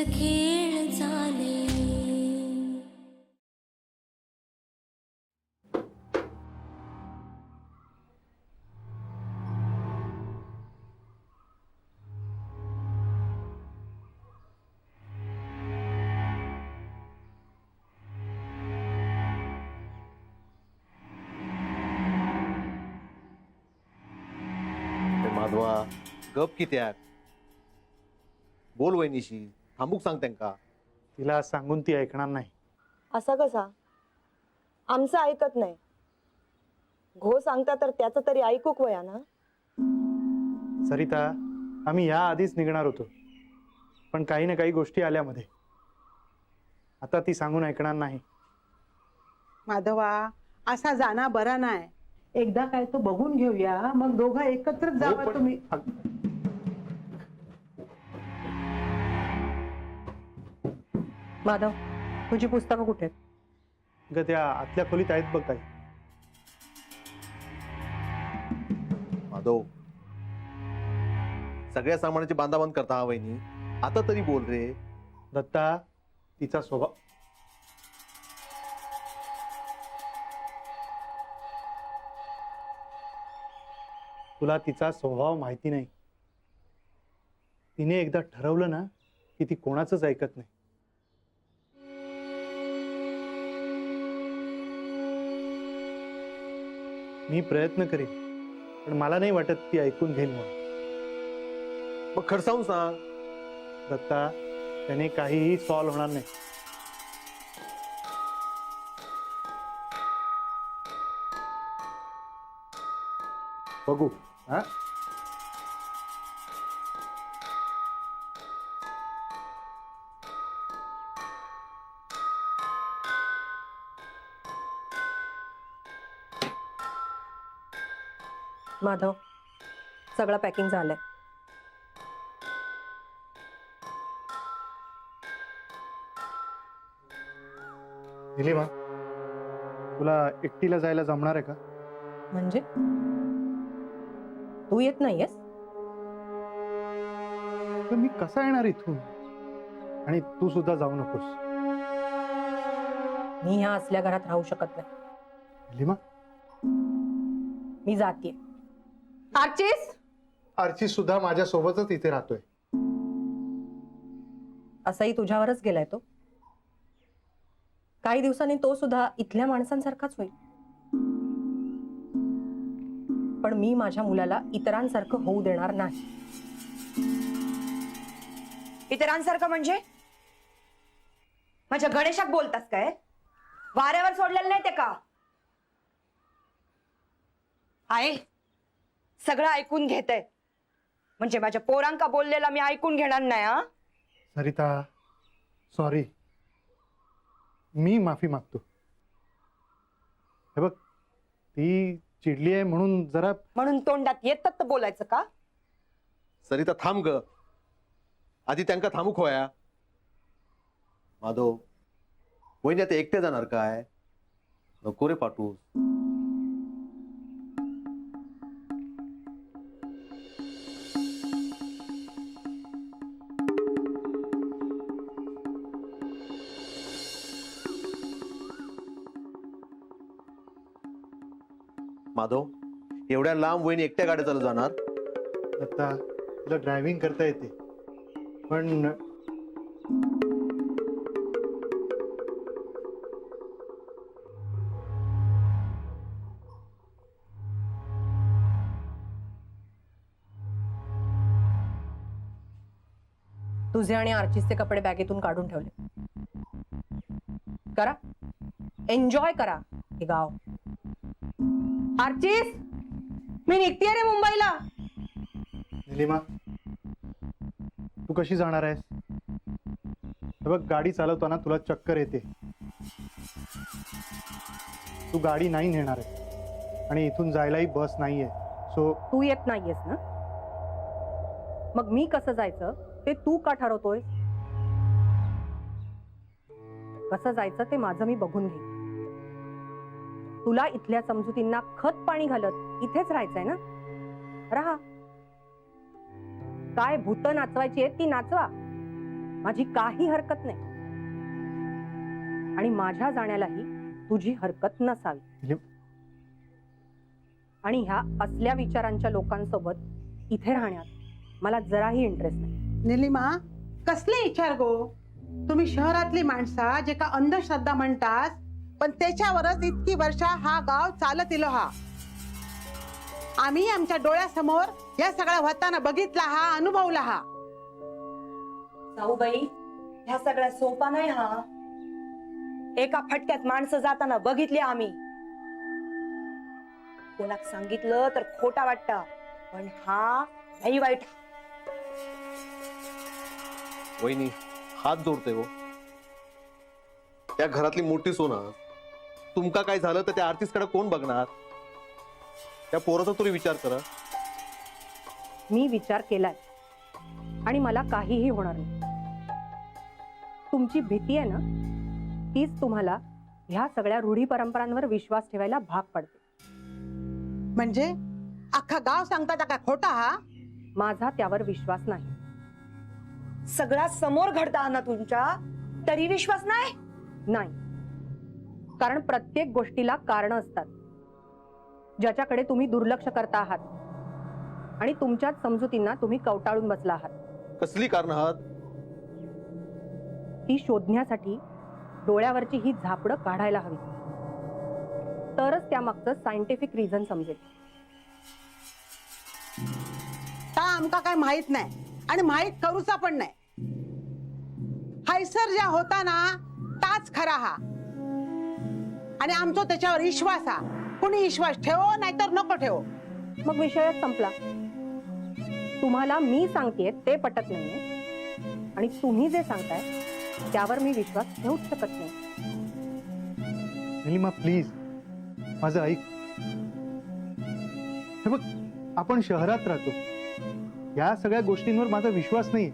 खेळ झाले. माधवा गप कित्याक बोल वहिनीशी थांबूक सांग त्यांका. तिला सांगून ती ऐकणार नाही. असा कसा? आमचं ऐकत नाही. घो सांगता तर त्याचं तरी ऐकूक वया ना. सरिता, आम्ही या आधीच निघणार होतो, पण काही ना काही गोष्टी आल्या मध्ये. आता ती सांगून ऐकणार नाही. माधवा, असा जाना बरा नाही. एकदा काय तो बघून घेऊया, मग दोघं एकत्रच जावा. तुम्ही माधव, तुझी पुस्तकं कुठे आहेत? ग त्या आतल्या खोलीत आहेत बघ काही. माधव सगळ्या सामानाची बांधाबांध करता हा वहिनी. आता तरी बोल रे. दत्ता, तिचा स्वभाव तुला तिचा स्वभाव माहिती नाही. तिने एकदा ठरवलं ना की ती कोणाचंच ऐकत नाही. मी प्रयत्न करेन, पण मला नाही वाटत ती ऐकून घेईल म्हणून. मग खडसावून सांग. दत्ता, त्याने काहीही सॉल्व्ह होणार नाही. बघू. हा, माधव, सगळं पॅकिंग झालंय. निलिमा, तुला एकटीला जायला जमणार आहे का? म्हणजे तू येत नाहीयेस? तर मी कसा येणार इथून? आणि तू सुद्धा जाऊ नकोस. मी ह्या असल्या घरात राहू शकत नाही. निलिमा, मी जाते. आर्चिस, आर्ची सुद्धा माझ्या सोबतच इथे राहतोय. असंही तुझ्यावरच गेलाय तो. काही दिवसांनी तो सुद्धा इथल्या माणसांसारखाच होईल. पण मी माझ्या मुलाला इतरांसारखं होऊ देणार नाही. इतरांसारखं म्हणजे? माझ्या गणेशाक बोलतास काय? वाऱ्यावर सोडलेलं नाही ते का? आहे सगळं ऐकून घेतय म्हणजे माझ्या पोरांका बोललेला मी ऐकून घेणार नाही. हा सरिता, सॉरी. मी माफी मागतो. हे बघ, ती चिडली आहे म्हणून जरा. म्हणून तोंडात येतात तर बोलायचं का? सरिता थांब ग. आधी त्यांका थांबूक होया. माधव, वहिनी आता एकटे जाणार काय? नको रे पाठवू. माधव, एवढ्या लांब वहिनी एकट्या गाड्या चालू जाणार? दत्ता, तुला ड्रायव्हिंग करता येते, पण तुझे आणि आर्चिसचे कपडे बॅगेतून काढून ठेवले. करा, एन्जॉय करा हे गाव. आर्चिस, मी निघतीये रे मुंबईला. निलिमा, तू कशी जाणार आहेस? हे बघ, गाडी चालवताना तुला चक्कर येते. तू गाडी नाही नेणार आहे आणि इथून जायलाही बस नाहीये. सो तू येत नाहीयेस ना? मग मी कसं जायचं ते तू का ठरवतोय? कसं जायचं ते माझं मी बघून घेईन. तुला इथल्या समजुतींना खत पाणी घालत इथेच राहायचंय ना? राहा. काय भूत नाचवायची आहेत ती नाचवा. माझी काही हरकत नाही आणि माझ्या जाण्यालाही तुझी हरकत नसावी. आणि ह्या असल्या विचारांच्या लोकांसोबत इथे राहण्यात मला जराही इंटरेस्ट नाही. निलिमा, कसले विचार गो? तुम्ही शहरातली माणसा जे का अंधश्रद्धा म्हणतात, पण त्याच्यावरच इतकी वर्ष हा गाव चालत इलो हा. आम्ही आमच्या डोळ्यासमोर या सगळ्या होताना बघितला हा, अनुभवला हा. जाऊबाई, ह्या सगळ्या सोपा नाही हा. एका फटक्यात माणसं जाताना बघितली आम्ही. कोणाक सांगितलं तर खोटा वाटतं, पण हा नाही वाईट. वहिनी हात जोडते हो. त्या घरातली मोठी सोना, तुमका काय झालं तर त्या आर्टिस्टकडे कोण बघणार? त्या पोराचा तरी विचार करा. मी विचार केलाय आणि मला काहीही होणार नाही. तुमची भीती आहे ना, तीच तुम्हाला ह्या सगळ्या रूढी परंपरांवर विश्वास ठेवायला भाग पडते. म्हणजे अख्खा गाव सांगतात का खोटा हा? माझा त्यावर विश्वास नाही. सगळा समोर घडता ना तुमच्या, तरी विश्वास नाही? नाही, कारण प्रत्येक गोष्टीला कारण असतात ज्याच्याकडे तुम्ही दुर्लक्ष करता आहात आणि तुमच्याच समजुतींना तुम्ही कवटाळून बसला आहात. कसली कारण आहात? ती शोधण्यासाठी डोळ्यावरची ही झापडं काढायला हवी, तरच त्यामागचं सायंटिफिक रिझन समजेल. ता आमका काय माहित नाही आणि माहित करूचा पण नाही. हैसर ज्या होता ना ताच खरा हा, आणि आमचा त्याच्यावर विश्वास हा. कुणी विश्वास ठेवो नाहीतर नको ठेवो. मग विषयच संपला. तुम्हाला मी सांगतेय ते पटत नाहीये आणि तुम्ही जे सांगताय त्यावर मी विश्वास ठेवूच शकत नाही. निलिमा प्लीज माझं ऐक. हे बघ, आपण शहरात राहतो, या सगळ्या गोष्टींवर माझा विश्वास नाही.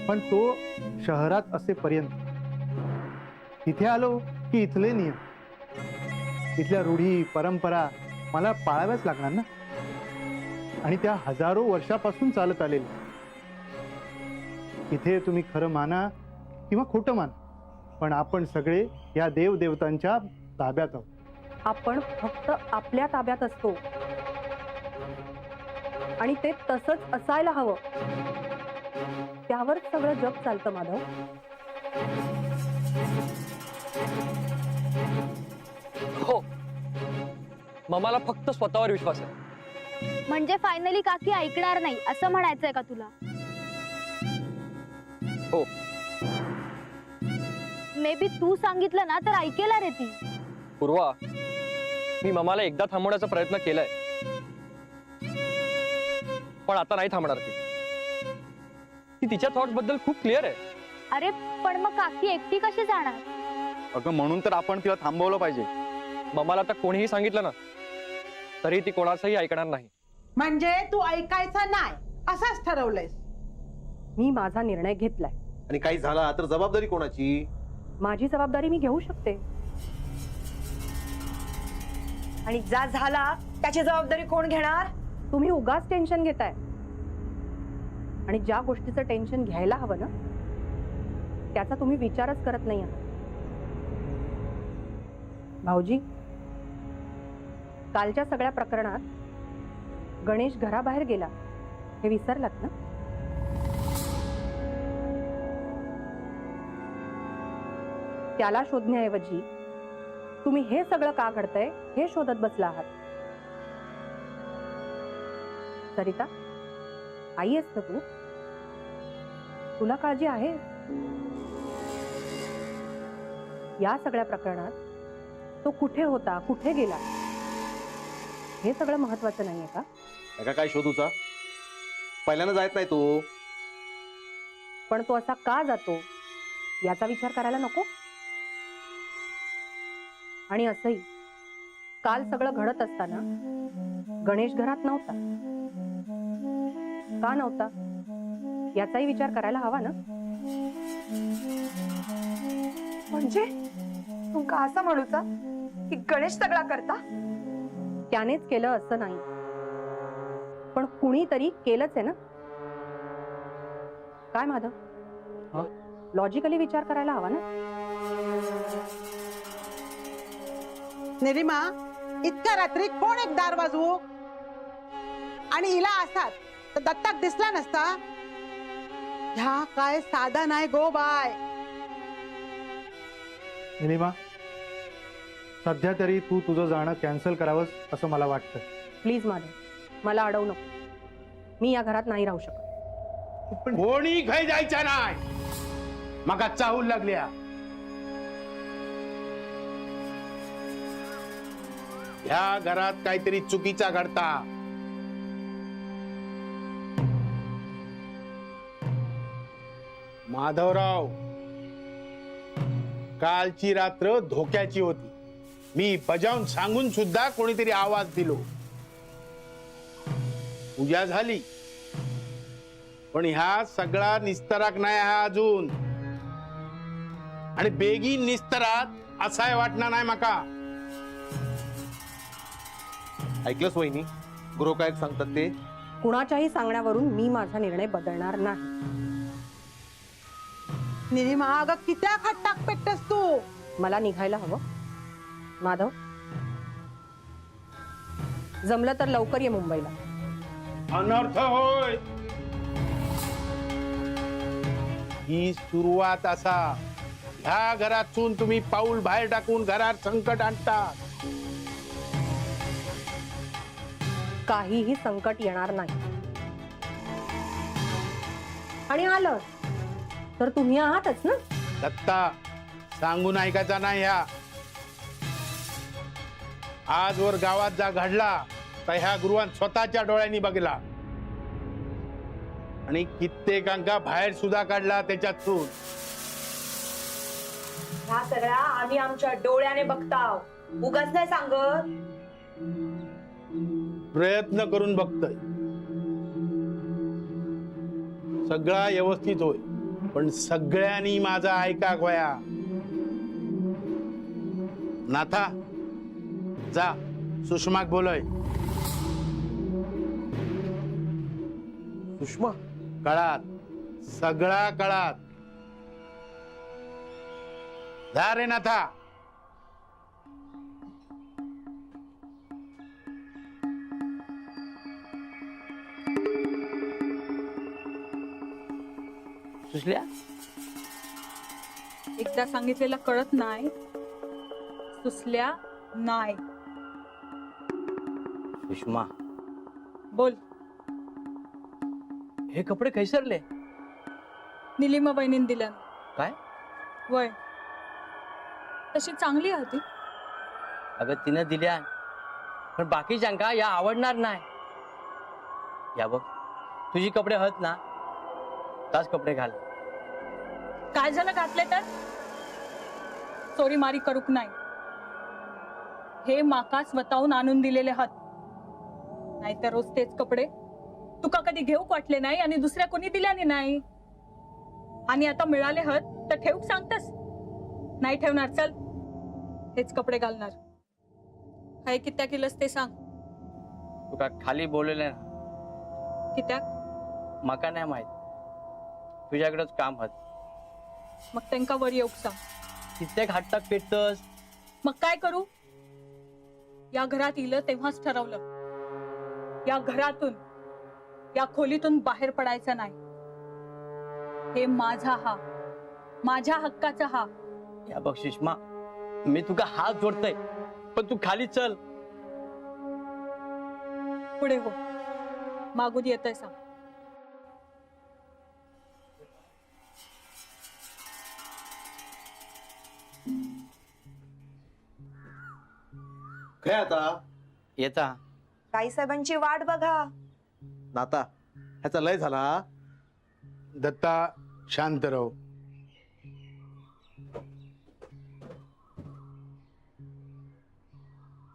पण तो शहरात असेपर्यंत इथे आलो की इथले नियम, इथल्या रूढी परंपरा मला पाळाव्याच लागणार ना. आणि त्या हजारो वर्षापासून चालत आलेल्या. इथे तुम्ही खरं माना किंवा खोटं माना, पण आपण सगळे या देवदेवतांच्या ताब्यात आहोत. आपण फक्त आपल्या ताब्यात असतो आणि ते तसंच असायला हवं. त्यावर सगळं जग चालतं माधव. हो, ममाला फक्त स्वतःवर विश्वास आहे. म्हणजे फायनली काकी ऐकणार नाही असं म्हणायचंय का तुला? हो. मे बी तू सांगितलं ना तर ऐकेला रे ती. पूर्वा, मी ममाला एकदा थांबवण्याचा प्रयत्न केलाय, पण आता नाही थांबणार ती तिच्या थॉट्स बद्दल खूप क्लिअर आहे. अरे पण मग काकी एकटी कशी जाणार? अगं म्हणून तर आपण तिला थांबवलं पाहिजे. ममाला आता कोणीही सांगितलं ना तरी ती कोणाचंही ऐकणार नाही. म्हणजे तू ऐकायचा नाही असंच ठरवलंयस? मी माझा निर्णय घेतलाय. आणि काही झाला तर जबाबदारी कोणाची? माझी जबाबदारी मी घेऊ शकते. आणि जा झाला त्याची जबाबदारी कोण घेणार? तुम्ही उगाच टेन्शन घेताय आणि ज्या गोष्टीचं टेन्शन घ्यायला हवं ना त्याचा तुम्ही विचारच करत नाही आहात. भाऊजी, कालच्या सगळ्या प्रकरणात गणेश घराबाहेर गेला हे विसरलात ना? त्याला शोधण्याऐवजी तुम्ही हे सगळं का घडतंय हे शोधत बसला आहात. सरिता, आई आहेस ना तू? तुला काळजी आहे? या सगळ्या प्रकरणात तो कुठे होता, कुठे गेला हे सगळं महत्वाचं नाहीये का? एका काय शोधूचा? पहिल्यांदा जायत नाही तो. पण तो असा का जातो याचा विचार करायला नको? आणि असंही काल सगळं घडत असताना गणेश घरात नव्हता. का नव्हता याचाही विचार करायला हवा ना? म्हणजे तुमका असं म्हणूचा की गणेश सगळा करता? त्यानेच केलं असं नाही, पण कुणीतरी केलंच आहे ना. काय हा? माधव लॉजिकली विचार करायला हवा ना. निलिमा, इतक्या रात्री कोण एक दार वाजवू? आणि हिला असाच तर दत्ताक दिसला नसता. ह्या काय साधा नाही गो बाय. निलिमा, सध्या तरी तू तुझं जाणं कॅन्सल करावंस असं मला वाटतं. प्लीज माधव, मला अडवू नको. मी या घरात नाही राहू शकत. कोणी खाई जायचा नाही. मका चाहूल लागल्या. ह्या घरात काहीतरी चुकीचा घडता. माधवराव, कालची रात्र धोक्याची होती. मी बजावून सांगून सुद्धा कोणीतरी आवाज दिलो. पूजा झाली, पण ह्या सगळा निस्तराक नाही हा अजून. आणि बेगीन निस्तरात असाय वाटणार नाही माका. ऐकलंस वहिनी, गृहकायक सांगतात ते. कुणाच्याही सांगण्यावरून मी माझा निर्णय बदलणार नाही. निलिमा, अगं कित्या खट्टाक पेटतस तू? मला निघायला हवं. माधव, जमलं तर लवकर ये मुंबईला. अनर्थ होय. ही सुरुवात असा. ह्या घरातून तुम्ही पाऊल बाहेर टाकून घरात संकट आणता. काहीही संकट येणार नाही. आणि आलं तर तुम्ही आहातच ना. दत्ता, सांगून ऐकायचा नाही. ह्या आजवर गावात जा घडला तर ह्या गुरुवान स्वतःच्या डोळ्यांनी बघला. आणि कित्येकांका बाहेर सुद्धा काढला त्याच्यातून. ह्या सगळ्या आम्ही आमच्या डोळ्याने बघताव. उगाच नाही सांगत. प्रयत्न करून बघतोय. सगळा व्यवस्थित होय, पण सगळ्यांनी माझा ऐका गोया. नाथा, जा सुषमाक बोलय. सुषमा, कळात, सगळा कळात. जा रे नाथा. सुशल्या, एकदा सांगितलेलं कळत नाही. सुसल्या नाही. सुषमा, बोल. हे कपडे कैसरले? निलिमा बहिणीन दिल्या. काय? वय तशी चांगली आहे ती. अगं तिनं दिल्या, पण बाकीच्यांका या आवडणार नाही. या बघ, तुझी कपडे हत ना, ताच कपडे घाल. काय झालं घातले तर? चोरी मारी करूक नाही. हे माका स्वतःहून आणून दिलेले हात. नाहीतर रोज तेच कपडे तुका कधी घेऊक वाटले नाही आणि दुसऱ्या कोणी दिल्याने नाही. आणि आता मिळाले हत तर ठेवूक सांगतस? नाही ठेवणार. चल, हेच कपडे घालणार. काय कित्या केलंस ते सांग. तुका खाली बोलले ना, कित्या? मका नाही माहित. तुझ्याकडेच काम हत. मग त्यांका वर येऊक सांग. कित्येक हट्टाक पेटतस. मग काय करू? या घरात इलं तेव्हाच ठरवलं. या घरातून, या खोलीतून बाहेर पडायचं नाही. हे माझा हा, माझ्या हक्काचा हा. या बघ सुषमा, मी तुका हात जोडतय, पण तू खाली चल. पुढे हो. मागून येतय सांग. काय आता? येता. ताई साहेबांची वाट बघा. नाता, ह्याचा लय झाला. दत्ता, शांत राहो.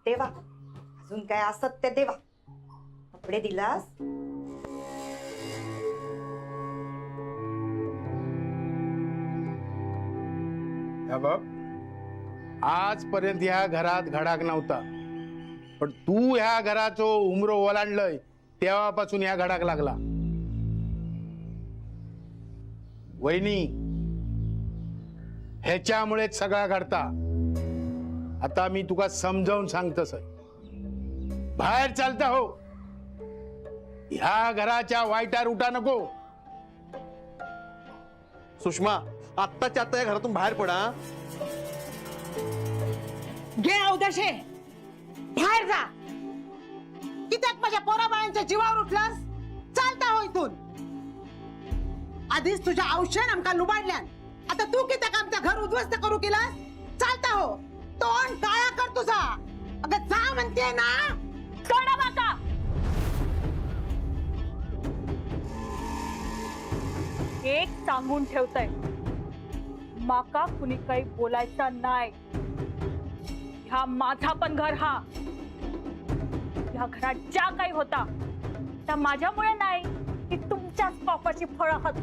देवा, अजून काय असत ते देवा. कपडे दिलास. बघ, आजपर्यंत ह्या घरात घडाक नव्हता, पण तू ह्या घराचो उमरो ओलांडलय तेव्हापासून ह्या घडाक लागला. वहिनी, ह्याच्यामुळेच सगळा घडता. आता मी तुका समजावून सांगतस. बाहेर चालता हो, ह्या घराच्या वाईटार उठा नको. सुषमा, आत्ताच्या आत्ता या घरातून बाहेर पडा. घे अवदशे, बाहेर जा. कित्याक माझ्या पोराबाळांच्या जीवावर उठलास? चालता हो इथून. आधीच तुझ्या औषध आमका लुबाडल्यान, आता तू कित्याक आमचं घर उद्ध्वस्त करू केलास? चालता हो. तोंड काळा कर तुझा. अगं जा म्हणते ना. सोडा माका. एक सांगून ठेवतय, माका कुणी काही बोलायचा नाही. ह्या माझा पण घर हा. ह्या घरात ज्या काही होता त्या माझ्यामुळे नाही, ती तुमच्याच पापाची फळं आहात.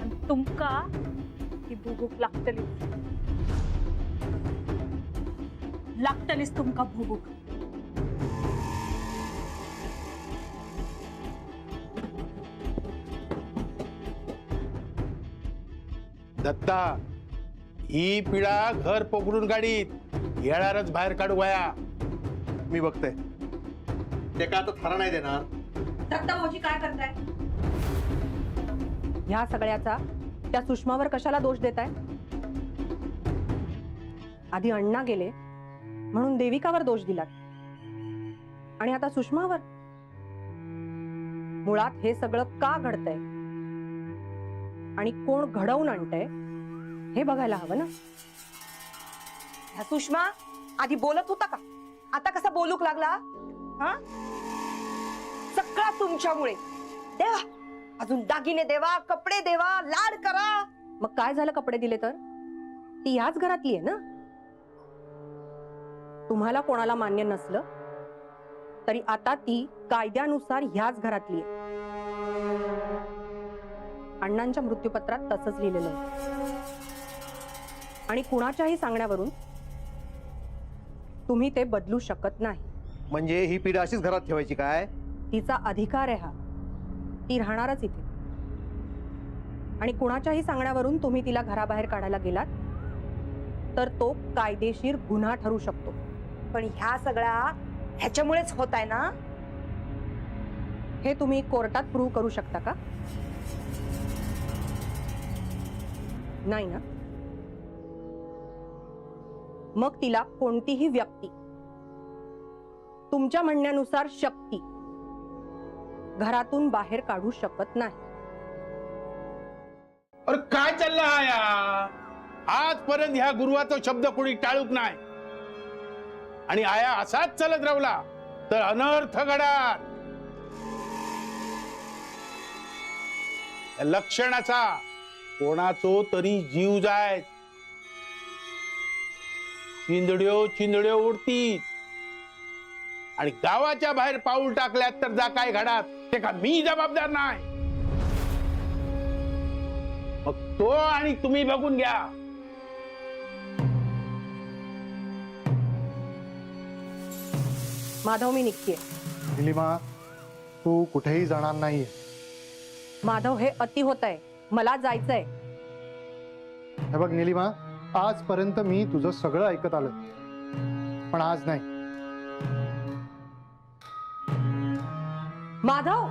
आणि तुमका ती भुगूक लागतलीच तुमका भुगूक. दत्ता, ही पिढा घर पकडून गाडीत येणारच बाहेर काढू वया. मी बघते. ते का आता थारा नाही देणार. दत्ता भाऊजी काय करताय? ह्या सगळ्याचा त्या सुषमावर कशाला दोष देताय? आधी अण्णा गेले म्हणून देविकावर दोष दिलात आणि आता सुषमावर. मुळात हे सगळं का घडतंय आणि कोण घडवून आणतंय हे बघायला हवं ना. ह्या सुषमा आधी बोलत होता का? आता कसा बोलूक लागला? हा, सगळा तुमच्यामुळे. देवा, अजून दागिने देवा, कपडे देवा, लाड करा. मग काय झालं कपडे दिले तर? ती ह्याच घरातली आहे ना. तुम्हाला कोणाला मान्य नसलं तरी आता ती कायद्यानुसार ह्याच घरातली आहे. अण्णांच्या मृत्यूपत्रात तसंच लिहिलेलं आहे. आणि कुणाच्याही सांगण्यावरून तुम्ही ते बदलू शकत नाही. म्हणजे ही पिढी अशीच घरात ठेवायची काय? तिचा अधिकार आहे हा. ती राहणारच इथे. आणि कुणाच्याही सांगण्यावरून तुम्ही तिला घराबाहेर काढायला गेलात तर तो कायदेशीर गुन्हा ठरू शकतो. पण ह्या सगळ्या ह्याच्यामुळेच होत आहे ना. हे तुम्ही कोर्टात प्रूव्ह करू शकता का? नाही ना. मग तिला कोणतीही व्यक्ती, तुमच्या म्हणण्यानुसार शक्ती, घरातून बाहेर काढू शकत नाही. अरे काय चाललं हा या? आजपर्यंत ह्या गुरुवाचा शब्द कोणी टाळूक नाही. आणि आया असाच चालत राहिला तर अनर्थ घडाल. लक्षणाचा कोणाचो तरी जीव जाय. चिंदड्यो उडतीत आणि गावाच्या बाहेर पाऊल टाकल्यात तर जा काय घडात ते का मी जबाबदार नाही. मग तो आणि तुम्ही बघून घ्या. माधव, मी निघतीये. निलिमा, तू कुठेही जाणार नाहीये. माधव, हे अति होत आहे. मला जायचंय. हे बघ निलिमा, आजपर्यंत मी तुझं सगळं ऐकत आलोय, पण आज नाही. माधव,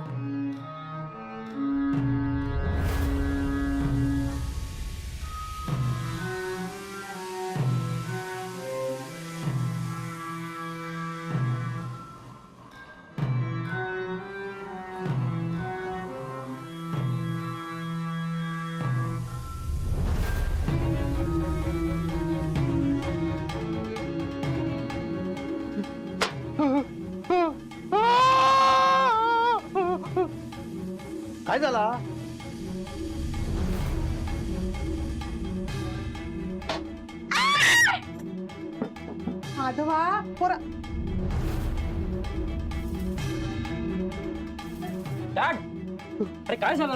काय झाला? माधवा, पोरा अरे काय झालं?